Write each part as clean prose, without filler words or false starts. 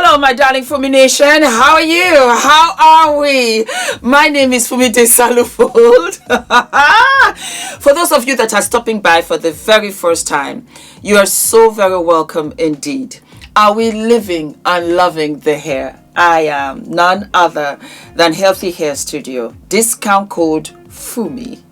Hello, my darling Fumi Nation. How are you? How are we? My name is Fumidesaluvold. For those of you that are stopping by for the very first time, you are so very welcome indeed. Are we living and loving the hair? I am none other than Healthy Hair Studio. Discount code Fumi.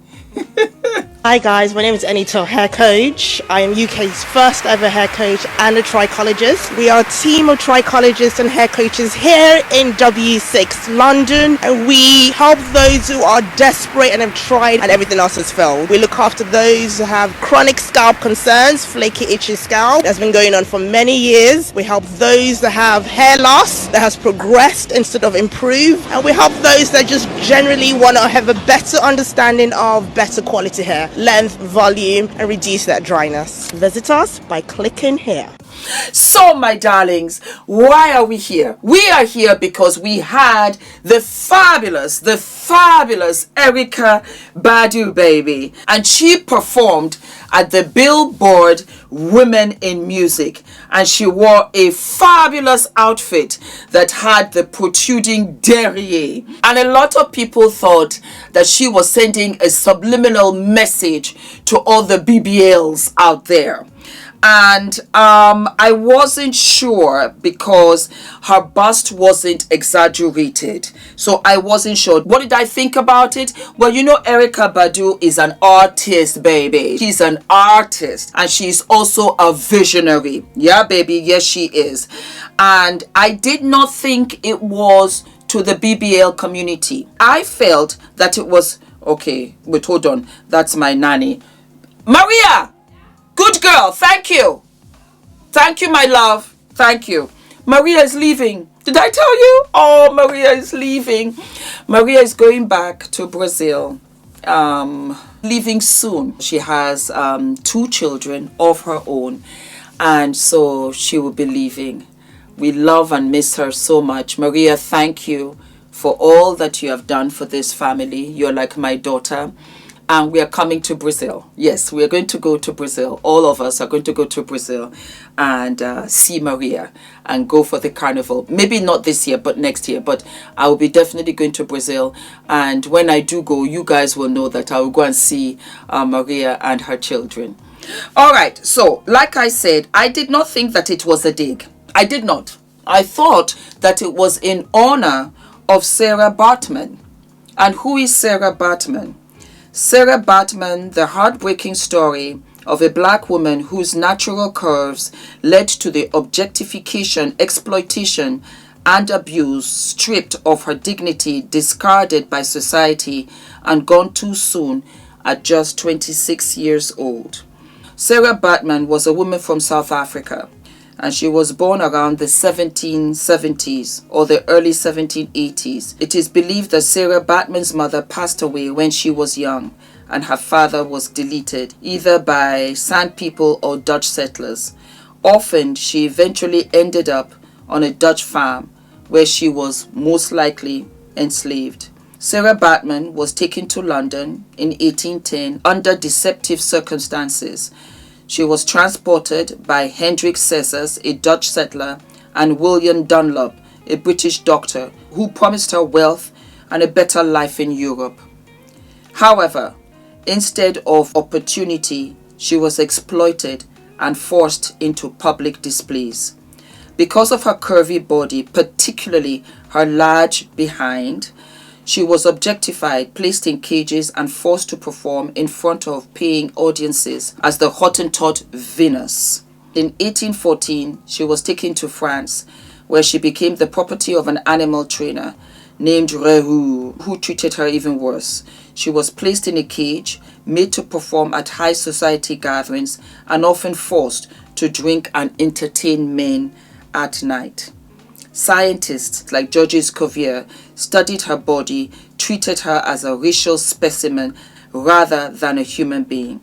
Hi guys, my name is ENITAN Hair Coach. I am UK's first ever hair coach and a trichologist. We are a team of trichologists and hair coaches here in W6 London, and we help those who are desperate and have tried and everything else has failed. We look after those who have chronic scalp concerns, flaky itchy scalp that's been going on for many years. We help those that have hair loss that has progressed instead of improved, and we help those that just generally want to have a better understanding of better quality hair, length, volume, and reduce that dryness. Visit us by clicking here. So, my darlings, why are we here? We are here because we had the fabulous Erykah Badu, baby, and she performed at the Billboard Women in Music, and she wore a fabulous outfit that had the protruding derriere, and a lot of people thought that she was sending a subliminal message to all the BBLs out there. And I wasn't sure because her bust wasn't exaggerated. So I wasn't sure. What did I think about it? Well, you know, Erykah Badu is an artist, baby. She's an artist. And she's also a visionary. Yeah, baby. Yes, she is. And I did not think it was to the BBL community. I felt that it was... Okay, wait, hold on. That's my nanny. Maria! Good girl, thank you. Thank you, my love. Thank you. Maria is leaving. Did I tell you? Oh, Maria is leaving. Maria is going back to Brazil. Leaving soon. She has 2 children of her own. And so she will be leaving. We love and miss her so much. Maria, thank you for all that you have done for this family. You're like my daughter. And we are coming to Brazil. Yes, we are going to go to Brazil. All of us are going to go to Brazil and see Maria and go for the carnival. Maybe not this year, but next year. But I will be definitely going to Brazil. And when I do go, you guys will know that I will go and see Maria and her children. All right. So, like I said, I did not think that it was a dig. I did not. I thought that it was in honor of Sarah Baartman. And who is Sarah Baartman? Sarah Baartman, the heartbreaking story of a black woman whose natural curves led to the objectification, exploitation, and abuse, stripped of her dignity, discarded by society, and gone too soon at just 26 years old. Sarah Baartman was a woman from South Africa, and she was born around the 1770s or the early 1780s. It is believed that Sarah Baartman's mother passed away when she was young, and her father was deleted, either by Sand people or Dutch settlers. Often, she eventually ended up on a Dutch farm where she was most likely enslaved. Sarah Baartman was taken to London in 1810 under deceptive circumstances. She was transported by Hendrik Cesars, a Dutch settler, and William Dunlop, a British doctor, who promised her wealth and a better life in Europe. However, instead of opportunity, she was exploited and forced into public displays. Because of her curvy body, particularly her large behind, she was objectified, placed in cages, and forced to perform in front of paying audiences as the Hottentot Venus. In 1814, she was taken to France, where she became the property of an animal trainer named Rehu, who treated her even worse. She was placed in a cage, made to perform at high society gatherings, and often forced to drink and entertain men at night. Scientists like Georges Cuvier studied her body, treated her as a racial specimen rather than a human being.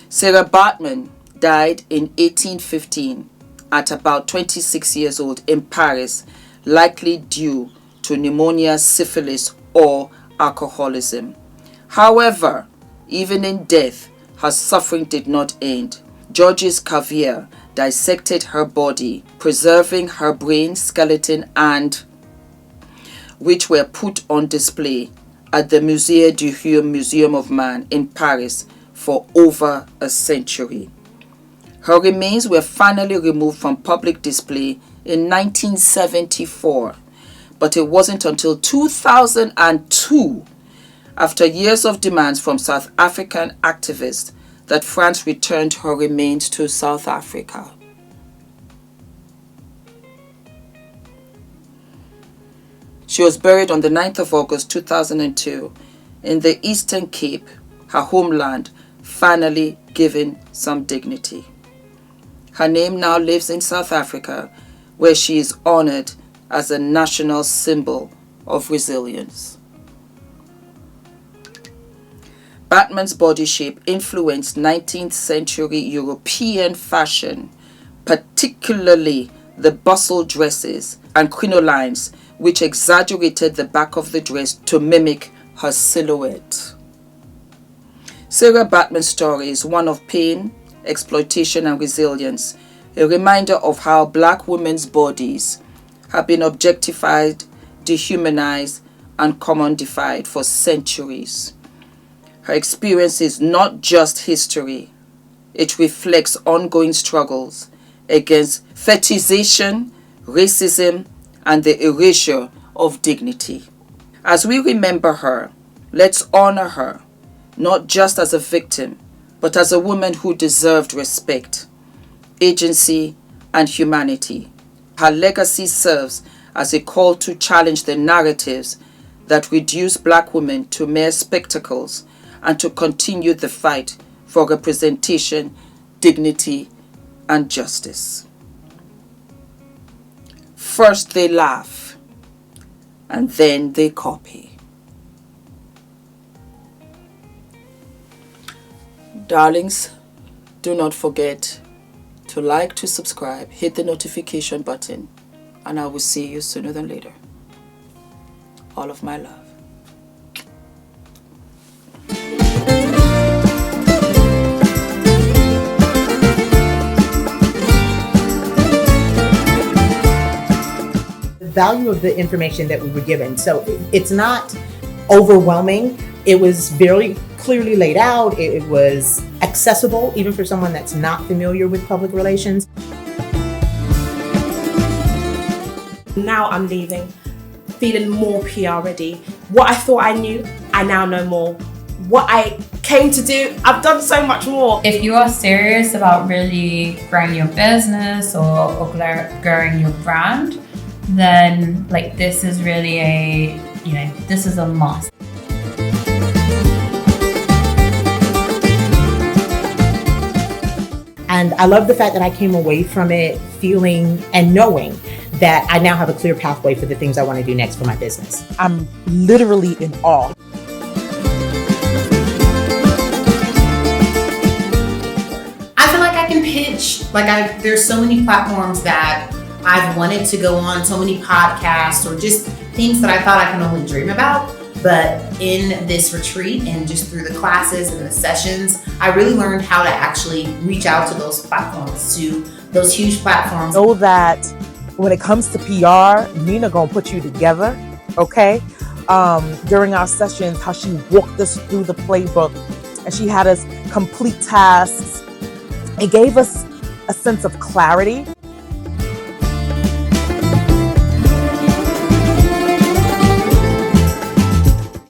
Sarah Baartman died in 1815 at about 26 years old in Paris, likely due to pneumonia, syphilis, or alcoholism. However, even in death, her suffering did not end. Georges Cuvier dissected her body, preserving her brain, skeleton, and which were put on display at the Musée du Hume Museum of Man in Paris for over a century. Her remains were finally removed from public display in 1974, but it wasn't until 2002, after years of demands from South African activists, that France returned her remains to South Africa. She was buried on the 9th of August 2002 in the Eastern Cape, her homeland, finally given some dignity. Her name now lives in South Africa, where she is honored as a national symbol of resilience. Baartman's body shape influenced 19th century European fashion, particularly the bustle dresses and crinolines, which exaggerated the back of the dress to mimic her silhouette. Sarah Baartman's story is one of pain, exploitation, and resilience, a reminder of how Black women's bodies have been objectified, dehumanized, and commodified for centuries. Her experience is not just history. It reflects ongoing struggles against fetishization, racism, and the erasure of dignity. As we remember her, let's honor her, not just as a victim, but as a woman who deserved respect, agency, and humanity. Her legacy serves as a call to challenge the narratives that reduce Black women to mere spectacles and to continue the fight for representation, dignity, and justice. First they laugh, and then they copy. Darlings, do not forget to like, to subscribe, hit the notification button, and I will see you sooner than later. All of my love. Value of the information that we were given. So it's not overwhelming. It was very clearly laid out. It was accessible even for someone that's not familiar with public relations. Now I'm leaving, feeling more PR ready. What I thought I knew, I now know more. What I came to do, I've done so much more. If you are serious about really growing your business or growing your brand, then like this is really this is a must. And I love the fact that I came away from it feeling and knowing that I now have a clear pathway for the things I want to do next for my business. I'm literally in awe. I feel like I can pitch. There's so many platforms that I've wanted to go on, so many podcasts or just things that I thought I can only dream about. But in this retreat and just through the classes and the sessions, I really learned how to actually reach out to those platforms, to those huge platforms. Know that when it comes to PR, Nina gonna put you together, okay? During our sessions, how she walked us through the playbook and she had us complete tasks. It gave us a sense of clarity.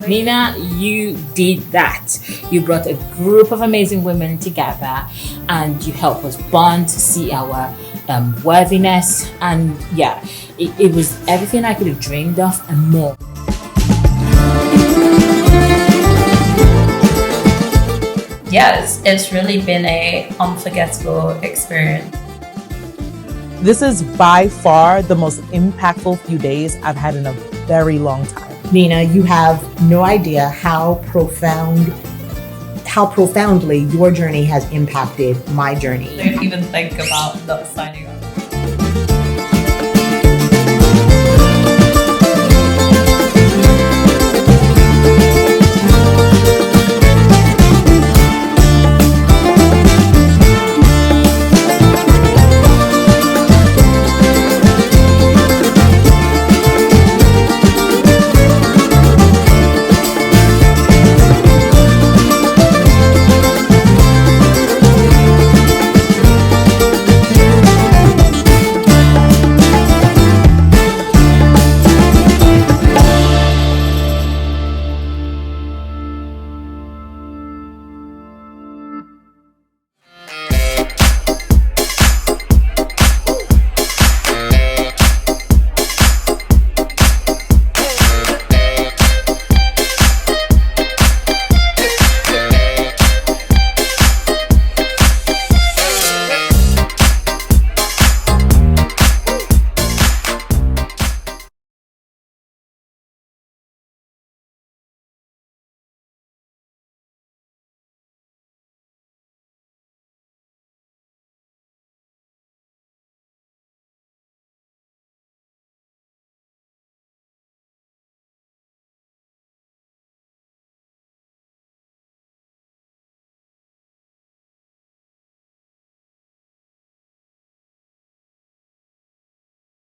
Nina, you did that. You brought a group of amazing women together and you helped us bond, see our worthiness, and yeah, it was everything I could have dreamed of and more. Yes, it's really been a unforgettable experience. This is by far the most impactful few days I've had in a very long time. Nina, you have no idea how profoundly your journey has impacted my journey. Don't even think about not signing up.